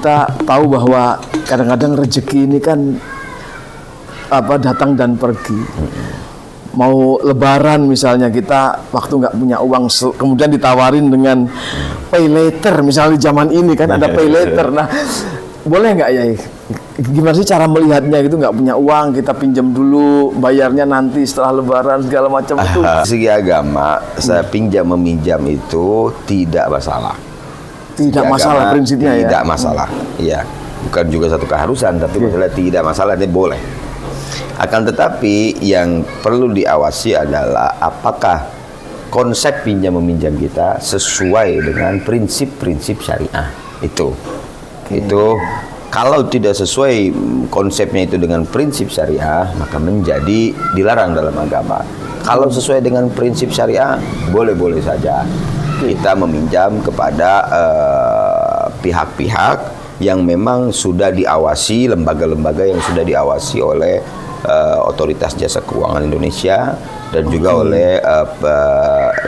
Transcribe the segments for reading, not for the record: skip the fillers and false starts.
kita tahu bahwa kadang-kadang rezeki ini kan datang dan pergi. Mau lebaran misalnya, kita waktu nggak punya uang kemudian ditawarin dengan pay later, misalnya di zaman ini kan ada pay later. Nah, boleh nggak ya? Gimana sih cara melihatnya gitu? Nggak punya uang, kita pinjam dulu, bayarnya nanti setelah lebaran segala macam itu. Segi agama, saya pinjam meminjam itu tidak masalah. Tidak masalah prinsipnya ya? Tidak masalah, iya. Bukan juga satu keharusan, tapi masalah tidak masalah, ini boleh. Akan tetapi yang perlu diawasi adalah apakah konsep pinjam meminjam kita sesuai dengan prinsip-prinsip syariah itu. Itu kalau tidak sesuai konsepnya itu dengan prinsip syariah, maka menjadi dilarang dalam agama. Kalau sesuai dengan prinsip syariah, boleh-boleh saja kita meminjam kepada pihak-pihak yang memang sudah diawasi, lembaga-lembaga yang sudah diawasi oleh Otoritas Jasa Keuangan Indonesia dan juga oleh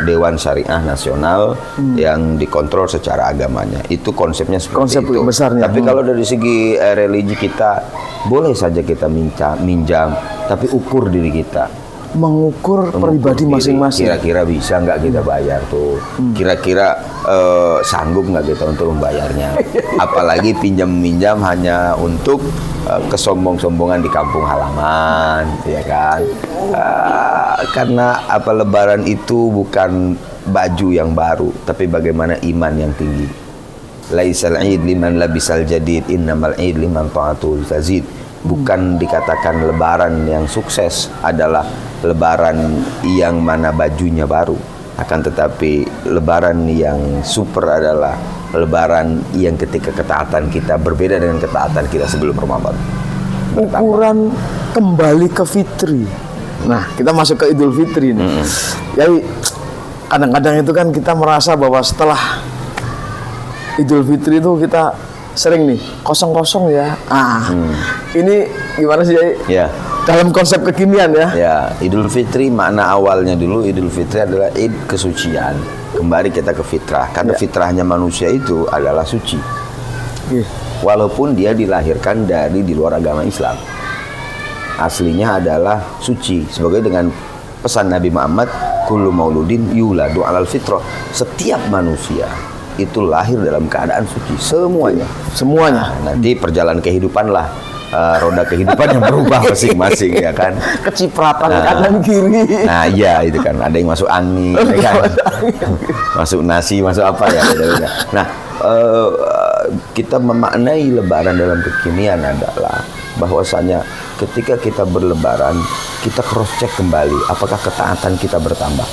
Dewan Syariah Nasional yang dikontrol secara agamanya. Itu konsepnya seperti itu. Besarnya. Tapi kalau dari segi religi kita, boleh saja kita minjam, tapi ukur diri kita. Mengukur pribadi masing-masing. Kira-kira bisa nggak kita bayar tuh? Kira-kira sanggup nggak kita untuk membayarnya? Apalagi pinjam-minjam hanya untuk kesombong-sombongan di kampung halaman, ya kan? Karena Lebaran itu bukan baju yang baru, tapi bagaimana iman yang tinggi. Laisal id liman labisal jadid, innamal id liman ta'atul tazid. Bukan dikatakan lebaran yang sukses adalah lebaran yang mana bajunya baru, akan tetapi lebaran yang super adalah lebaran yang ketika ketaatan kita berbeda dengan ketaatan kita sebelum Ramadan. Ukuran kembali ke fitri. Nah, kita masuk ke Idul Fitri nih. Jadi kadang-kadang itu kan kita merasa bahwa setelah Idul Fitri itu kita sering nih kosong-kosong ya. Ini gimana sih ya? Dalam konsep kekinian ya. Ya, Idul Fitri makna awalnya dulu, Idul Fitri adalah id kesucian. Kembali kita ke fitrah, karena fitrahnya manusia itu adalah suci. Walaupun dia dilahirkan dari di luar agama Islam. Aslinya adalah suci. Sebagai dengan pesan Nabi Muhammad, kullu mauludin yuladu alal fitrah. Setiap manusia itu lahir dalam keadaan suci, semuanya. Nah, nanti perjalanan kehidupan lah, roda kehidupan yang berubah masing-masing, ya kan? Kecipratan kanan kiri. Nah, iya itu kan, ada yang masuk angin, ya kan? Masuk nasi, masuk apa ya? Nah, kita memaknai Lebaran dalam kekinian adalah bahwasanya ketika kita berlebaran, kita cross check kembali, apakah ketaatan kita bertambah?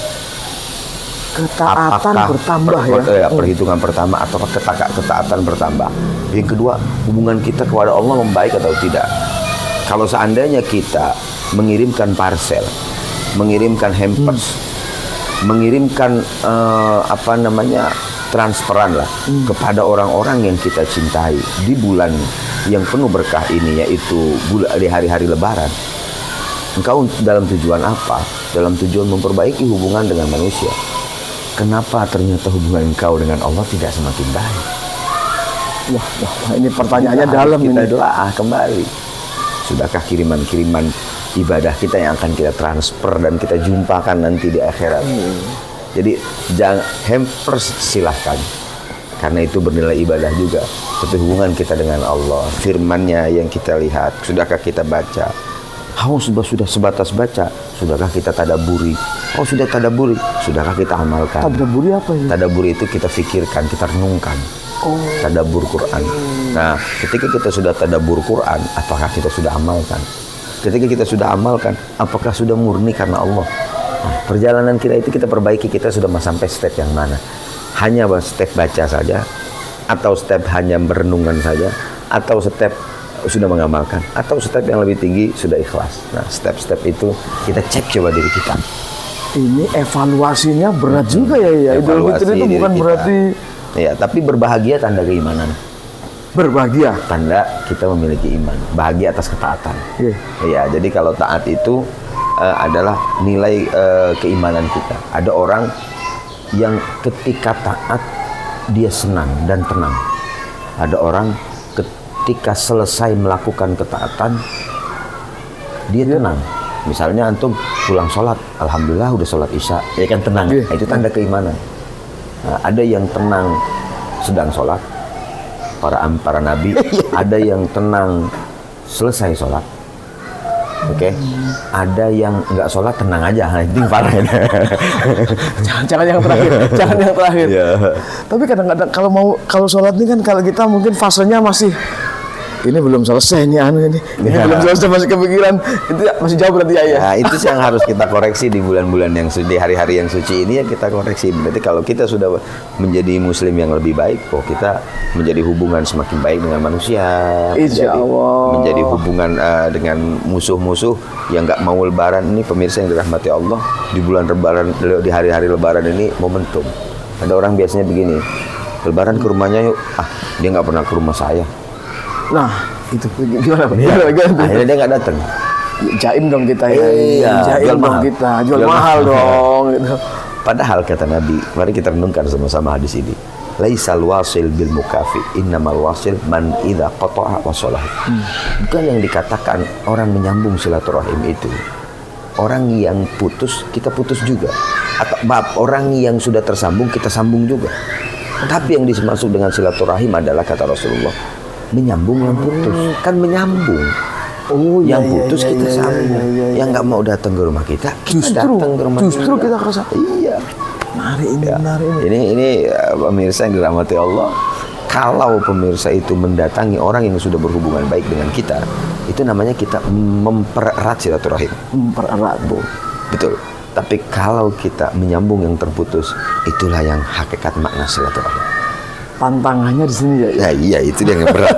Bertambah ya. Perhitungan pertama, atau ketaatan bertambah. Yang kedua, hubungan kita kepada Allah membaik atau tidak. Kalau seandainya kita mengirimkan parcel, mengirimkan hampers, mengirimkan transferan lah kepada orang-orang yang kita cintai di bulan yang penuh berkah ini, yaitu di hari-hari Lebaran, engkau dalam tujuan apa? Dalam tujuan memperbaiki hubungan dengan manusia. Kenapa ternyata hubungan engkau dengan Allah tidak semakin baik? Wah, ini pertanyaannya dalam kita ini. Doa kembali. Sudahkah kiriman-kiriman ibadah kita yang akan kita transfer dan kita jumpakan nanti di akhirat? Jadi jangan hampers, silahkan. Karena itu bernilai ibadah juga. Tapi hubungan kita dengan Allah, firman-Nya yang kita lihat, sudahkah kita baca? Sudah sebatas baca, sudahkah kita tadaburi? Sudah tadaburi, sudahkah kita amalkan? Tadaburi apa ini? Tadaburi itu kita fikirkan, kita renungkan. Tadabur Quran. Nah, ketika kita sudah tadabur Quran, apakah kita sudah amalkan? Ketika kita sudah amalkan, apakah sudah murni karena Allah? Nah, perjalanan kita itu kita perbaiki, kita sudah sampai step yang mana? Hanya step baca saja, atau step hanya merenungkan saja, atau step sudah mengamalkan, atau step yang lebih tinggi sudah ikhlas. Nah, step-step itu kita cek coba diri kita. Ini evaluasinya berat juga ya. Idul Fitri itu bukan berarti ya, tapi berbahagia tanda keimanan. Berbahagia tanda kita memiliki iman, bahagia atas ketaatan. Ya, jadi kalau taat itu adalah nilai keimanan kita. Ada orang yang ketika taat dia senang dan tenang. Ada orang ketika selesai melakukan ketaatan, dia tenang. Misalnya antum pulang sholat, alhamdulillah udah sholat isya, ya kan tenang. Iya. Itu tanda keimanan. Nah, ada yang tenang sedang sholat, para nabi. Ada yang tenang selesai sholat. Oke, ada yang nggak sholat tenang aja, nah, itu yang parah. Jangan yang terakhir, jangan yang terakhir. Ya. Tapi kadang-kadang kalau sholat ini kan kalau kita mungkin fasenya masih ini belum selesai nih ini Ya. belum selesai, masih kepikiran, itu masih jauh berarti ya. Nah, itu sih yang harus kita koreksi di bulan-bulan yang suci, di hari-hari yang suci ini ya kita koreksi. Berarti kalau kita sudah menjadi muslim yang lebih baik, kita menjadi hubungan semakin baik dengan manusia, Insya Allah. menjadi hubungan dengan musuh-musuh yang nggak mau lebaran. Ini pemirsa yang dirahmati Allah, di bulan lebaran, di hari-hari lebaran ini momentum. Ada orang biasanya begini, lebaran ke rumahnya yuk, dia nggak pernah ke rumah saya. Nah, itu gimana? Gimana? Akhirnya dia nggak datang. Jaim dong kita ya. Iya, Jaim jual dong mahal. kita, jual Jual mahal mahal. dong gitu. Padahal kata Nabi, mari kita renungkan sama-sama hadis ini. Laisal wasil bil mukafi, innamal wasil man idza qata'a wasalah. Bukan yang dikatakan orang menyambung silaturahim itu orang yang putus, kita putus juga. Atau orang yang sudah tersambung, kita sambung juga. Tapi yang dimaksud dengan silaturahim adalah kata Rasulullah, menyambung yang putus. Kan menyambung. Oh, Yang putus kita sambung. Yang nggak mau datang ke rumah kita datang ke rumah Justru kita kerasa. Iya. Menarik ini, Ya. menarik ini. Ini pemirsa yang dirahmati Allah, kalau pemirsa itu mendatangi orang yang sudah berhubungan baik dengan kita, itu namanya kita mempererat silaturahim. Mempererat, Bu. Betul. Tapi kalau kita menyambung yang terputus, itulah yang hakikat makna silaturahim. Tantangannya di sini ya. Ya iya, itu dia yang berat.